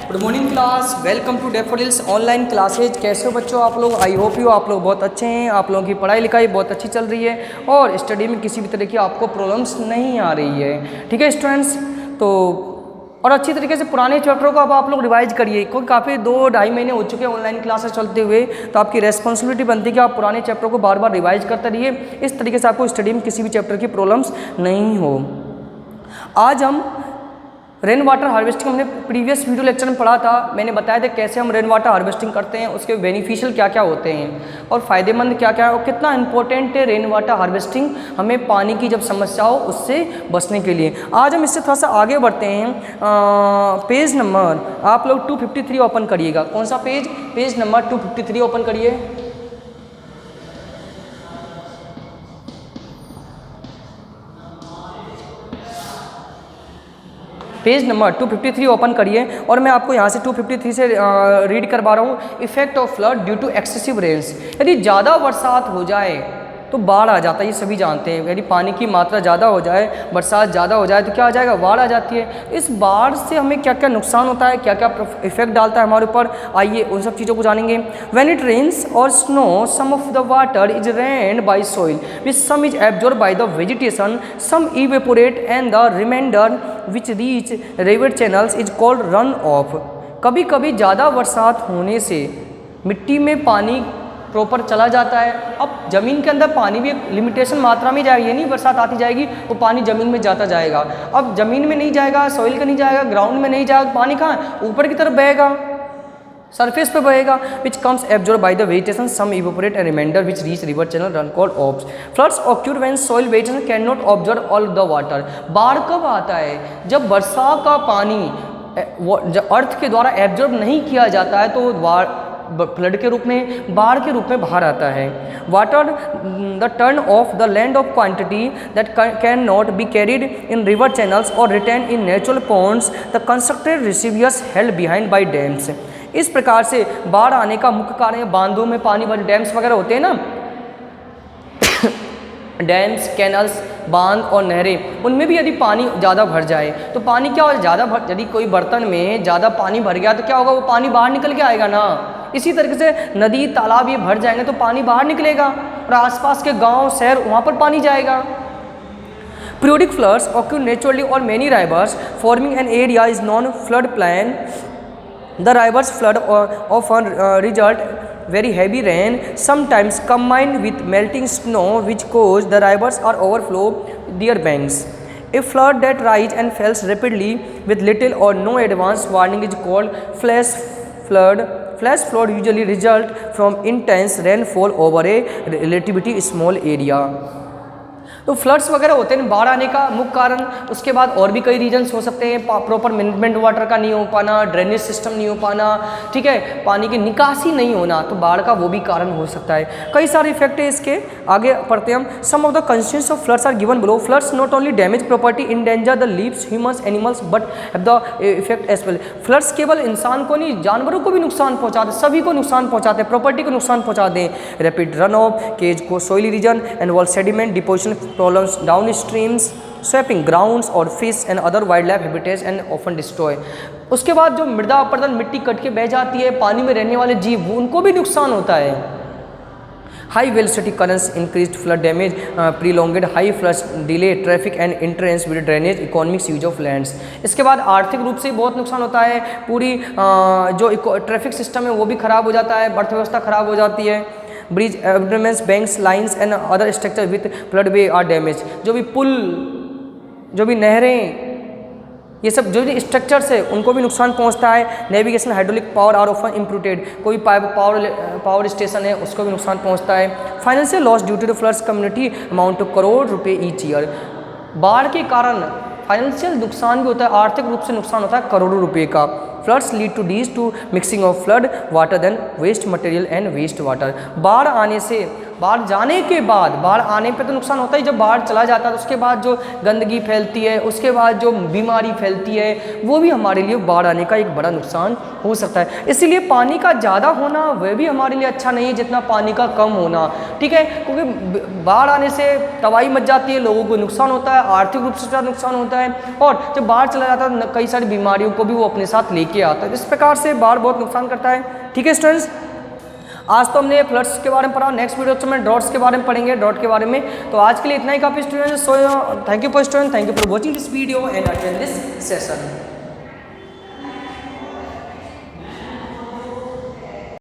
Good morning class, welcome to Daffodils online classes. कैसे हो बच्चों आप लोग? आई होप यू आप लोग बहुत अच्छे हैं। आप लोगों की पढ़ाई लिखाई बहुत अच्छी चल रही है और स्टडी में किसी भी तरह की आपको प्रॉब्लम्स नहीं आ रही है। ठीक है स्टूडेंट्स, तो और अच्छी तरीके से पुराने चैप्टरों को अब आप लोग रिवाइज करिए, क्योंकि काफ़ी 2-2.5 महीने हो चुके हैं ऑनलाइन क्लासेस चलते हुए। तो आपकी रेस्पॉन्सिबिलिटी बनती है कि आप पुराने चैप्टर को बार बार रिवाइज करते रहिए, इस तरीके से आपको स्टडी में किसी भी चैप्टर की प्रॉब्लम्स नहीं हो। आज हम रेन वाटर हार्वेस्टिंग, हमने प्रीवियस वीडियो लेक्चर में पढ़ा था, मैंने बताया था कैसे हम रेन वाटर हार्वेस्टिंग करते हैं, उसके बेनिफिशियल क्या क्या होते हैं और फ़ायदेमंद क्या क्या है और कितना इंपॉर्टेंट है रेन वाटर हार्वेस्टिंग हमें पानी की जब समस्या हो उससे बचने के लिए। आज हम इससे थोड़ा सा आगे बढ़ते हैं। पेज नंबर आप लोग 253 ओपन करिएगा। कौन सा पेज? पेज नंबर 253 ओपन करिए। पेज नंबर 253 ओपन करिए और मैं आपको यहाँ से 253 से रीड करवा रहा हूँ। Effect of flood due to excessive rains. यदि ज़्यादा बरसात हो जाए तो बाढ़ आ जाता है, ये सभी जानते हैं। यदि पानी की मात्रा ज़्यादा हो जाए, बरसात ज़्यादा हो जाए तो क्या आ जाएगा? बाढ़ आ जाती है। इस बाढ़ से हमें क्या क्या नुकसान होता है, क्या क्या इफेक्ट डालता है हमारे ऊपर, आइए उन सब चीज़ों को जानेंगे। व्हेन इट रेन्स और snow, some of the water is rained by soil which some is absorb by the vegetation, some evaporate and the remainder which reach river channels is called run off. कभी कभी ज़्यादा बरसात होने से मिट्टी में पानी प्रॉपर चला जाता है। अब ज़मीन के अंदर पानी भी एक लिमिटेशन मात्रा में जाएगी, नहीं बरसात आती जाएगी वो पानी ज़मीन में जाता जाएगा। अब ज़मीन में नहीं जाएगा, सॉइल का नहीं जाएगा, ग्राउंड में नहीं जाएगा, पानी कहाँ? ऊपर की तरफ बहेगा, सरफेस पे बहेगा। Which comes absorb by the vegetation, some evaporate and remainder which reach river channel run called offs. Floods occur when soil vegetation can not absorb all the water. बाढ़ कब आता है? जब वर्षा का पानी अर्थ के द्वारा एब्जॉर्ब नहीं किया जाता है तो फ्लड के रूप में, बाढ़ के रूप में बाहर आता है। Water the turn off the land of quantity that can not be carried in river channels और retain in natural ponds the constructed reservoirs held behind by dams. इस प्रकार से बाढ़ आने का मुख्य कारण है बांधों में पानी भर, डैम्स वगैरह होते हैं ना, डैम्स, कैनल्स, बांध और नहरें, उनमें भी यदि पानी ज़्यादा भर जाए तो पानी क्या हो, ज़्यादा भर, यदि कोई बर्तन में ज़्यादा पानी भर गया तो क्या होगा? वो पानी बाहर निकल के आएगा ना। इसी तरीके से नदी, तालाब ये भर जाएंगे तो पानी बाहर निकलेगा और आसपास के गांव, शहर, वहाँ पर पानी जाएगा। Periodic floods occur naturally or many rivers forming an area is known flood plain. The rivers flood often result very heavy rain, sometimes combined with melting snow, which cause the rivers or overflow their banks. A flood that rise and falls rapidly with little or no advance warning is called flash flood. Flash flood usually result from intense rainfall over a relatively small area. तो floods वगैरह होते हैं बाढ़ आने का मुख्य कारण। उसके बाद और भी कई रीजन्स हो सकते हैं, प्रॉपर मैनेजमेंट वाटर का नहीं हो पाना, ड्रेनेज सिस्टम नहीं हो पाना, ठीक है, पानी की निकासी नहीं होना, तो बाढ़ का वो भी कारण हो सकता है। कई सारे इफेक्ट है इसके, आगे पढ़ते हैं हम। Some of the consequences of floods are given below. Floods not only damage property, endanger the lives, humans, animals but have the effect as well. Floods केवल इंसान को नहीं, जानवरों को भी नुकसान पहुँचाते, सभी को नुकसान पहुँचाते हैं, प्रॉपर्टी को नुकसान पहुँचाते हैं। Rapid run off, causes soil erosion and wall sediment deposition problems downstreams, sweeping grounds or fish and other wildlife habitats and often destroy। उसके बाद जो मृदा अपरदन, मिट्टी कट के बह जाती है, पानी में रहने वाले जीव उनको भी नुकसान होता है। High velocity currents, increased flood damage, prolonged high floods, delay traffic and interference with drainage, economics use of lands. इसके बाद आर्थिक रूप से बहुत नुकसान होता है, पूरी जो ट्रैफिक सिस्टम है वो भी खराब हो जाता है, अर्थव्यवस्था खराब हो जाती है। Bridge, abutments, banks, lines and other structure with flood way are damage. जो भी पुल, जो भी नहरें, ये सब जो भी स्ट्रक्चर्स है उनको भी नुकसान पहुंचता है। Navigation, hydraulic power are often impeded. कोई पावर स्टेशन है उसको भी नुकसान पहुंचता है। Financial loss due to the floods community amount to crore रुपये ईच ईयर। बाढ़ के कारण फाइनेंशियल नुकसान भी होता है, आर्थिक रूप से नुकसान होता है करोड़ों रुपये का। Floods lead to disease to mixing of flood water then waste material and waste water. बाढ़ आने से बाढ़ जाने के बाद, बाढ़ आने पे तो नुकसान होता ही, जब बाढ़ चला जाता है तो उसके बाद जो गंदगी फैलती है, उसके बाद जो बीमारी फैलती है, वो भी हमारे लिए बाढ़ आने का एक बड़ा नुकसान हो सकता है। इसीलिए पानी का ज़्यादा होना वह भी हमारे लिए अच्छा नहीं है जितना पानी का कम होना, ठीक है, क्योंकि बाढ़ आने से तबाही मच जाती है, लोगों को नुकसान होता है, आर्थिक रूप से नुकसान होता है, और जब बाढ़ चला जाता है कई सारी बीमारियों को भी वो अपने साथ लेके आता है। इस प्रकार से बाढ़ बहुत नुकसान करता है। ठीक है स्टूडेंट्स, आज तो हमने फ्लड्स के बारे में पढ़ा, नेक्स्ट वीडियो में ड्रॉट्स के बारे में पढ़ेंगे, ड्रॉट के बारे में। तो आज के लिए इतना ही काफी students. So thank you for student, thank you for watching this video and attend this session.